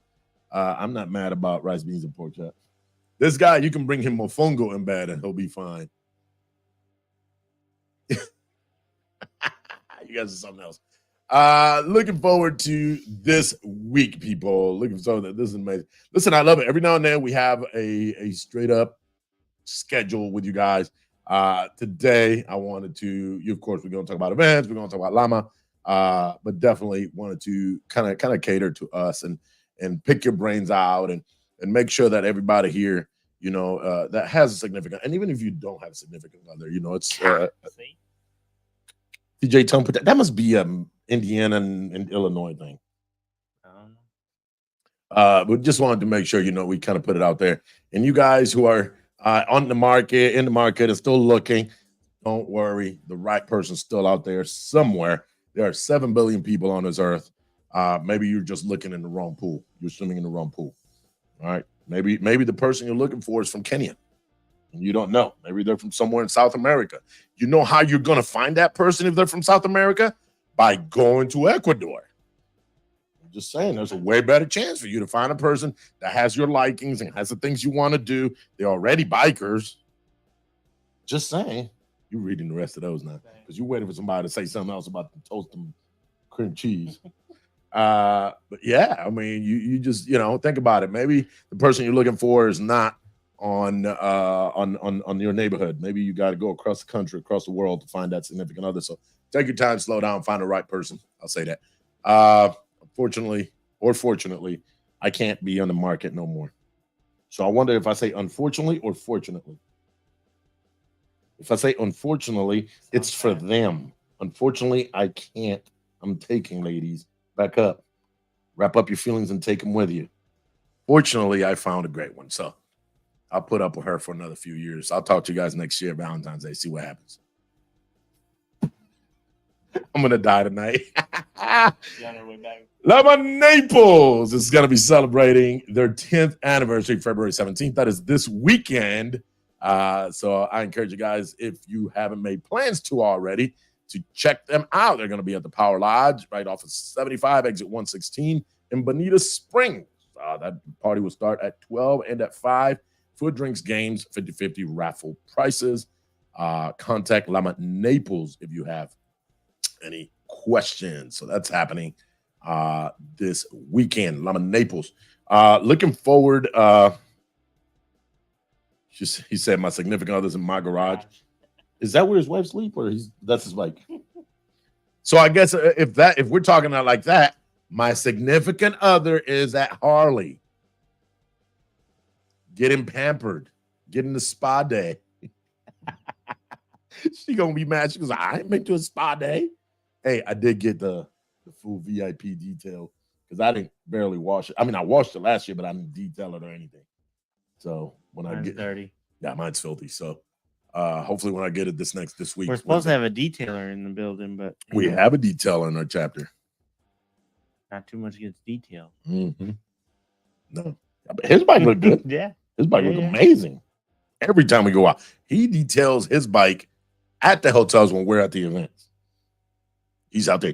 I'm not mad about rice, beans, and pork chop. This guy, you can bring him mofongo in bed and he'll be fine. You guys are something else. Looking forward to this week, people. Looking forward to this is amazing. Listen, I love it. Every now and then we have a straight up schedule with you guys. Today I wanted to, of course, we're going to talk about events, we're going to talk about LAMA, but definitely wanted to kind of cater to us and pick your brains out and make sure that everybody here, that has a significant, and even if you don't have a significant other, it's DJ Tone put that must be Indiana and Illinois thing. But just wanted to make sure, we kind of put it out there. And you guys who are in the market, and still looking, don't worry. The right person's still out there somewhere. There are 7 billion people on this earth. Maybe you're just looking in the wrong pool. You're swimming in the wrong pool. All right. Maybe the person you're looking for is from Kenya. And you don't know. Maybe they're from somewhere in South America. You know how you're going to find that person if they're from South America? By going to Ecuador. I'm just saying, there's a way better chance for you to find a person that has your likings and has the things you want to do. They're already bikers. Just saying. You're reading the rest of those now because you're waiting for somebody to say something else about the toast and cream cheese. But yeah, I mean, you just think about it. Maybe the person you're looking for is not on your neighborhood. Maybe you got to go across the country, across the world to find that significant other. So take your time, slow down, find the right person. I'll say that. Unfortunately or fortunately, I can't be on the market no more. So I wonder if I say unfortunately or fortunately. If I say unfortunately, it's for them. Unfortunately, I can't. I'm taking, ladies. Back up. Wrap up your feelings and take them with you. Fortunately, I found a great one. So I'll put up with her for another few years. I'll talk to you guys next year, Valentine's Day. See what happens. I'm going to die tonight. LAMA Naples is going to be celebrating their 10th anniversary, February 17th. That is this weekend. So I encourage you guys, if you haven't made plans to already, to check them out. They're going to be at the Power Lodge right off of 75, exit 116 in Bonita Springs. That party will start at 12 and at 5. Food, drinks, games, 50-50 raffle prices. Contact LAMA Naples if you have any questions. So that's happening this weekend. LAMA Naples. Looking forward. He said my significant other's in my garage. Is that where his wife sleeps, or that's his bike? So I guess if we're talking like that, my significant other is at Harley, getting pampered, getting the spa day. She gonna be mad. She goes, I ain't been to a spa day. Hey, I did get the full VIP detail because I didn't barely wash it. I mean, I washed it last year, but I didn't detail it or anything. So when mine's dirty. Yeah, mine's filthy. So hopefully when I get it this week. We're supposed to have a detailer in the building, but we have a detailer in our chapter. Not too much gets detailed. Mm-hmm. No. His bike looked good. Yeah. His bike looked amazing. Every time we go out, he details his bike at the hotels when we're at the events. He's out there.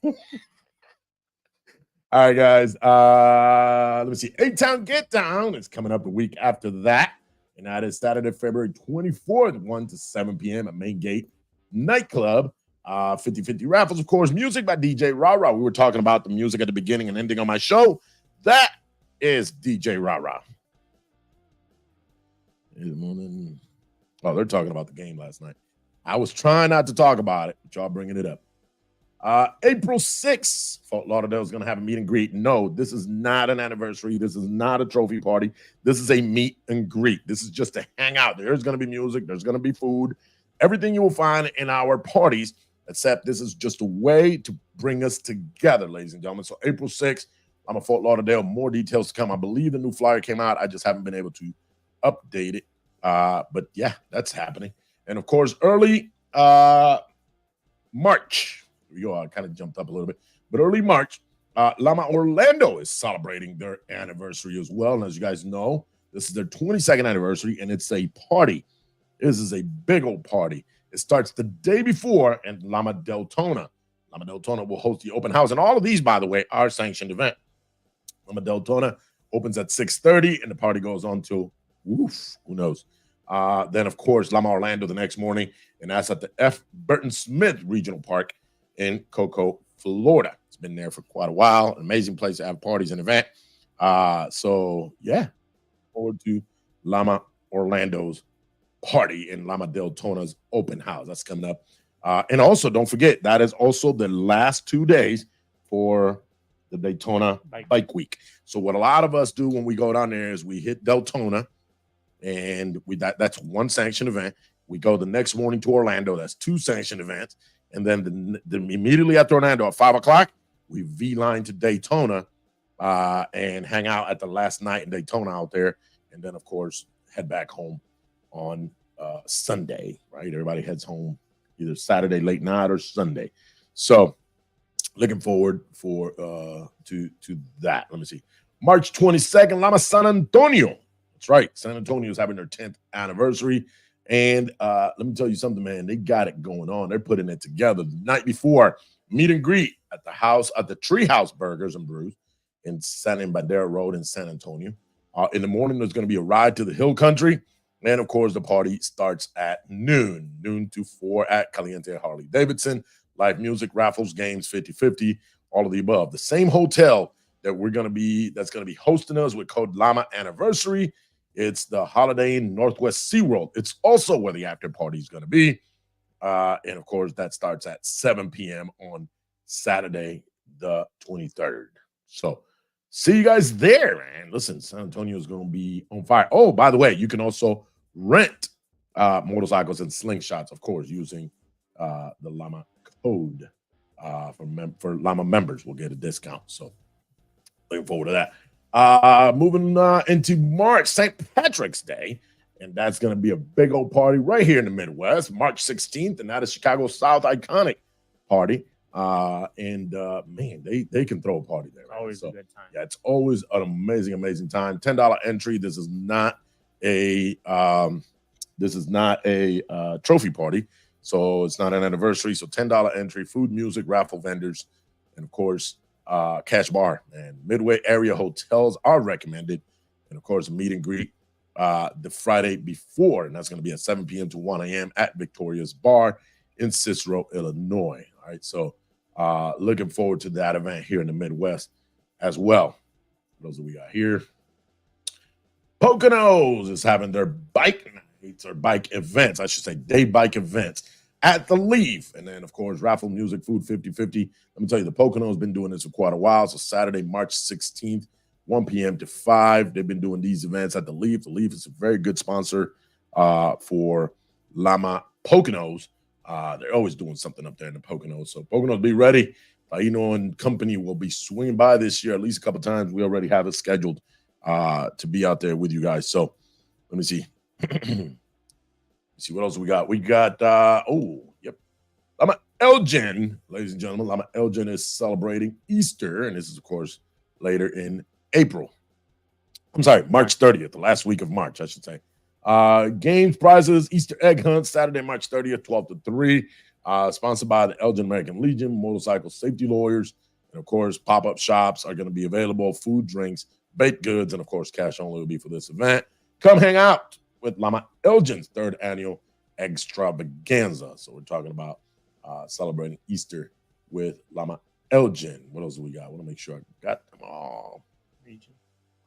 All right, guys. Let me see. A-Town Get Down is coming up the week after that. And that is Saturday, February 24th, 1 to 7 p.m. at Main Gate Nightclub. 50-50 raffles, of course. Music by DJ Rara. We were talking about the music at the beginning and ending on my show. That is DJ Rara. Oh, they're talking about the game last night. I was trying not to talk about it, but y'all bringing it up. April 6th, Fort Lauderdale is going to have a meet and greet. No, this is not an anniversary. This is not a trophy party. This is a meet and greet. This is just to hang out. There's going to be music. There's going to be food. Everything you will find in our parties, except this is just a way to bring us together, ladies and gentlemen. So April 6th, I'm at Fort Lauderdale. More details to come. I believe the new flyer came out. I just haven't been able to update it. But yeah, that's happening. And of course, early March. Here we go. I kind of jumped up a little bit. But early March, LAMA Orlando is celebrating their anniversary as well. And as you guys know, this is their 22nd anniversary, and it's a party. This is a big old party. It starts the day before in Lama Deltona. Lama Deltona will host the open house. And all of these, by the way, are sanctioned event. Lama Deltona opens at 6:30, and the party goes on till, who knows. Then, of course, Lama Orlando the next morning, and that's at the F. Burton Smith Regional Park in Cocoa, Florida. It's been there for quite a while. An amazing place to have parties and event. So, yeah, forward to Lama Orlando's party in Lama Deltona's open house. That's coming up. And also, don't forget, that is also the last 2 days for the Daytona Bike Week. So what a lot of us do when we go down there is we hit Deltona, and that's one sanctioned event. We go the next morning to Orlando. That's 2 sanctioned events. And then immediately after Orlando at 5 o'clock, we V-line to Daytona and hang out at the last night in Daytona out there. And then, of course, head back home on Sunday, right? Everybody heads home either Saturday late night or Sunday. So looking forward to that. Let me see. March 22nd, Lama San Antonio. That's right. San Antonio is having their 10th anniversary. And let me tell you something, man. They got it going on. They're putting it together. The night before, meet and greet at the Treehouse Burgers and Brews in San Bandera Road in San Antonio. In the morning, there's going to be a ride to the Hill Country. And, of course, the party starts at noon to 4 at Caliente Harley Davidson. Live music, raffles, games, 50-50, all of the above. The same hotel that's going to be hosting us with code LAMA Anniversary. It's the Holiday Inn Northwest SeaWorld. It's also where the after party is going to be. And, of course, that starts at 7 p.m. on Saturday, the 23rd. So see you guys there, man. Listen, San Antonio is going to be on fire. Oh, by the way, you can also rent motorcycles and slingshots, of course, using the LAMA code for LAMA members. We'll get a discount. So looking forward to that. Moving into March, St. Patrick's Day. And that's going to be a big old party right here in the Midwest, March 16th. And that is Chicago South Iconic Party. Man, they can throw a party there. Right? Always a good time. Yeah, it's always an amazing time. $10 entry. This is not a trophy party, so it's not an anniversary. So $10 entry, food, music, raffle vendors, and of course, cash bar. And Midway area hotels are recommended, and of course, a meet and greet the Friday before, and that's going to be at 7 p.m. to 1 a.m. at Victoria's Bar in Cicero, Illinois. All right, so looking forward to that event here in the Midwest as well. Those that we got here. Poconos is having their bike nights or bike events, I should say, day bike events at the Leaf. And then, of course, raffle, music, food, 50-50. Let me tell you, the Poconos has been doing this for quite a while. So Saturday, March 16th, 1 p.m. to 5. They've been doing these events at the Leaf. The Leaf is a very good sponsor for LAMA Poconos. They're always doing something up there in the Poconos. So Poconos, be ready. And company will be swinging by this year at least a couple times. We already have it scheduled to be out there with you guys. So let me see. See what else we got. We got, Lama Elgin, ladies and gentlemen. Lama Elgin is celebrating Easter, and this is, of course, later in April. I'm sorry, March 30th, the last week of March, I should say. Games, prizes, Easter egg hunt, Saturday, March 30th, 12 to 3. Sponsored by the Elgin American Legion, motorcycle safety lawyers, and of course, pop-up shops are going to be available. Food, drinks, baked goods, and of course, cash only will be for this event. Come hang out with Lama Elgin's 3rd annual extravaganza. So we're talking about celebrating Easter with Lama Elgin. What else do we got? I want to make sure I got them all.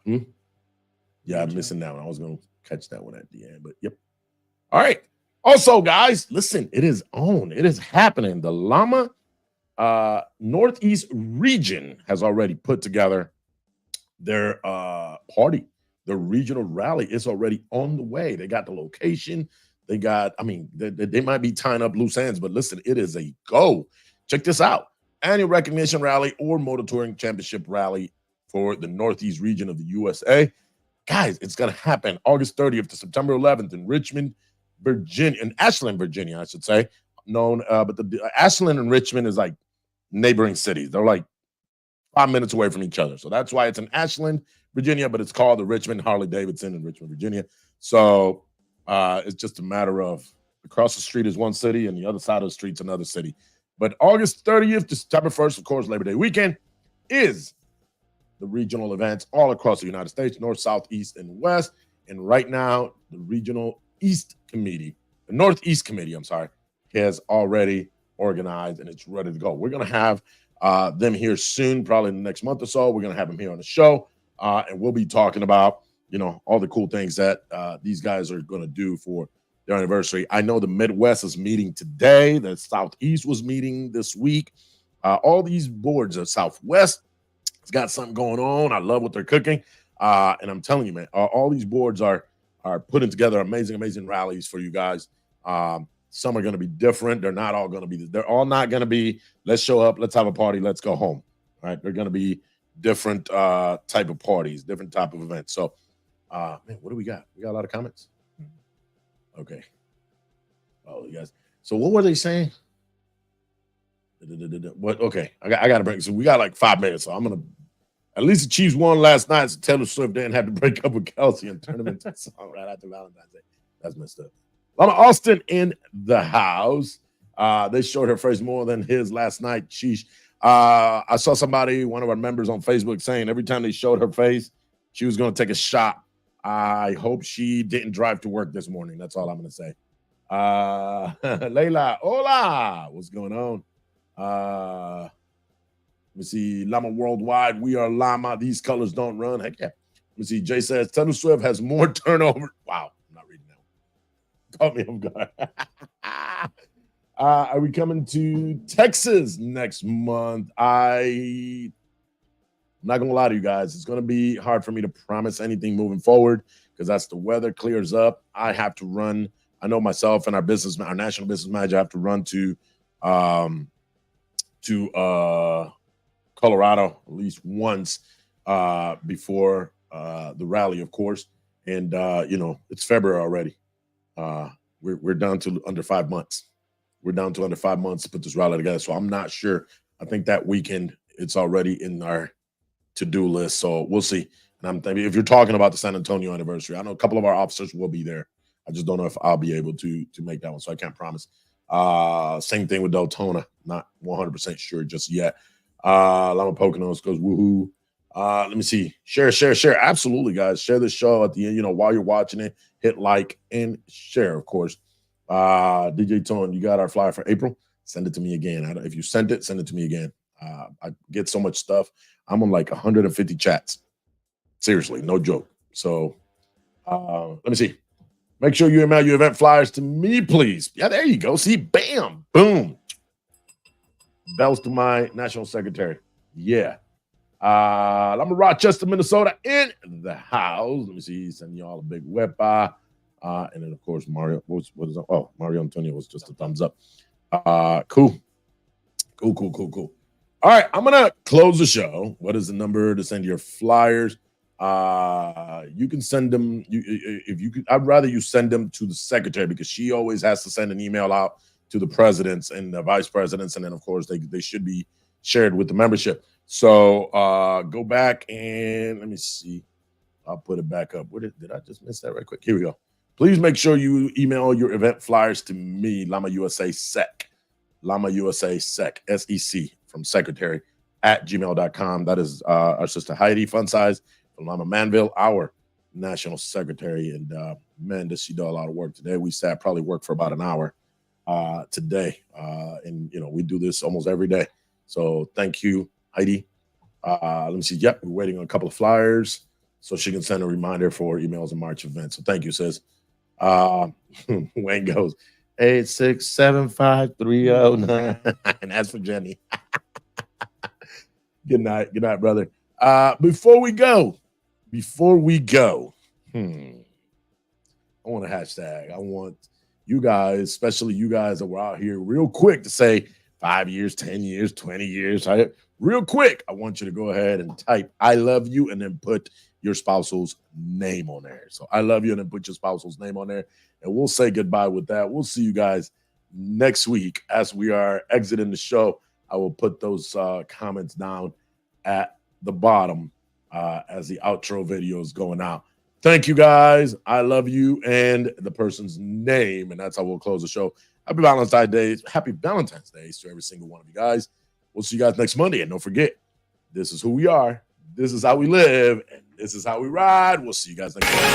Yeah, I'm missing that one. I was going to catch that one at the end, but yep. All right. Also, guys, listen, it is on. It is happening. The LAMA Northeast region has already put together their party. The regional rally is already on the way. They got the location. They got, they might be tying up loose ends, but listen, it is a go. Check this out. Annual recognition rally or motor touring championship rally for the Northeast region of the USA. Guys, it's going to happen August 30th to September 11th in Richmond, Virginia, in Ashland, Virginia, I should say. But the Ashland and Richmond is like neighboring cities. They're like 5 minutes away from each other. So that's why it's in Ashland, Virginia, but it's called the Richmond Harley Davidson in Richmond, Virginia. So it's just a matter of across the street is one city and the other side of the street's another city. But August 30th to September 1st, of course, Labor Day weekend, is the regional events all across the United States, north, south, east, and west. And right now, the regional East Committee, the Northeast Committee, has already organized and it's ready to go. We're going to have them here soon, probably in the next month or so. We're going to have them here on the show, and we'll be talking about, all the cool things that these guys are going to do for their anniversary. I know the Midwest is meeting today. The Southeast was meeting this week. All these boards of Southwest has got something going on. I love what they're cooking. And I'm telling you, man, all these boards are putting together amazing rallies for you guys. Some are going to be different. They're all not going to be, let's show up, let's have a party, let's go home. All right. They're going to be different type of parties, different type of events. So, man, what do we got? We got a lot of comments. Okay. Oh, yes. So what were they saying? What? Okay, I got to break. So we got like 5 minutes. So I'm gonna. At least the Chiefs won last night. So Taylor Swift didn't have to break up with Kelsey and tournament song right after Valentine's Day. That's messed up. Lama Austin in the house. They showed her face more than his last night. Sheesh. I saw somebody, one of our members on Facebook, saying every time they showed her face, she was going to take a shot. I hope she didn't drive to work this morning. That's all I'm going to say. Layla, hola. What's going on? Let me see. Llama Worldwide. We are Llama. These colors don't run. Heck yeah. Let me see. Jay says Taylor Swift has more turnover. Wow. I'm not reading that one. Caught me off guard. Are we coming to Texas next month? I'm not going to lie to you guys. It's going to be hard for me to promise anything moving forward because as the weather clears up, I have to run. I know myself and our national business manager have to run to Colorado at least once before the rally, of course. And, it's February already. We're down to under 5 months. We're down to under 5 months to put this rally together. So I'm not sure. I think that weekend it's already in our to-do list. So we'll see. And I'm thinking if you're talking about the San Antonio anniversary, I know a couple of our officers will be there. I just don't know if I'll be able to make that one. So I can't promise. Same thing with Deltona. Not 100% sure just yet. Lama Poconos goes woohoo. Let me see. Share. Absolutely, guys. Share the show at the end. While you're watching it, hit like and share, of course. DJ Tone, you got our flyer for April? Send it to me again. If you send it to me again. I get so much stuff. I'm on like 150 chats. Seriously, no joke. So let me see. Make sure you email your event flyers to me, please. Yeah, there you go. See, bam, boom. Bells to my national secretary. Yeah. I'm in Rochester, Minnesota, in the house. Let me see. Send y'all a big wepa. And then, of course, Mario. What is that? Oh, Mario Antonio was just a thumbs up. Cool. All right, I'm gonna close the show. What is the number to send your flyers? You can send them. If you could, I'd rather you send them to the secretary because she always has to send an email out to the presidents and the vice presidents, and then of course they should be shared with the membership. So go back and let me see. I'll put it back up. Did I just miss that right quick? Here we go. Please make sure you email your event flyers to me, Llama USA Sec, Llama USA Sec, SEC from secretary @gmail.com. That is our sister Heidi Fun Size from Llama Manville, our national secretary. And man, does she do a lot of work today. We sat probably worked for about an hour today. And we do this almost every day. So thank you, Heidi. Let me see. Yep, we're waiting on a couple of flyers so she can send a reminder for emails and March events. So thank you, sis. Wayne goes 8675309. And that's for Jenny. Good night, brother. Before we go, I want a hashtag. I want you guys, especially you guys that were out here real quick to say 5 years, 10 years, 20 years. Real quick, I want you to go ahead and type I love you and then put your spousal's name on there. So I love you and then put your spousal's name on there. And we'll say goodbye with that. We'll see you guys next week as we are exiting the show. I will put those comments down at the bottom as the outro video is going out. Thank you, guys. I love you and the person's name. And that's how we'll close the show. Happy Valentine's Day. Happy Valentine's Day to every single one of you guys. We'll see you guys next Monday. And don't forget, this is who we are. This is how we live. And this is how we ride. We'll see you guys next Monday.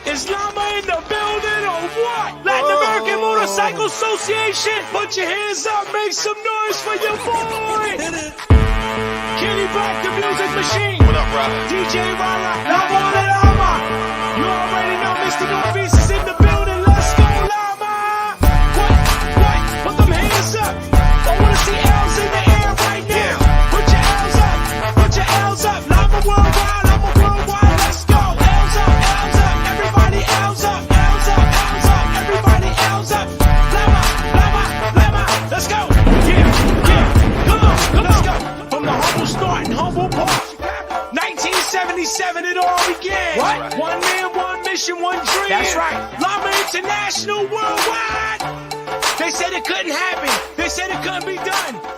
Is Llama in the building or what? Latin American Motorcycle Association, put your hands up, make some noise for your boy. Kenny Black, the music machine. What up, brother? DJ Rara, Llama de Llama. You already know Mr. Northeast is in the building. Let's go, Llama. What? Put them hands up. I wanna see L's in the air right now. Put your L's up. Put Apple Park. 1977, it all began. What? One man, one mission, one dream. That's right. Llama International worldwide. They said it couldn't happen. They said it couldn't be done.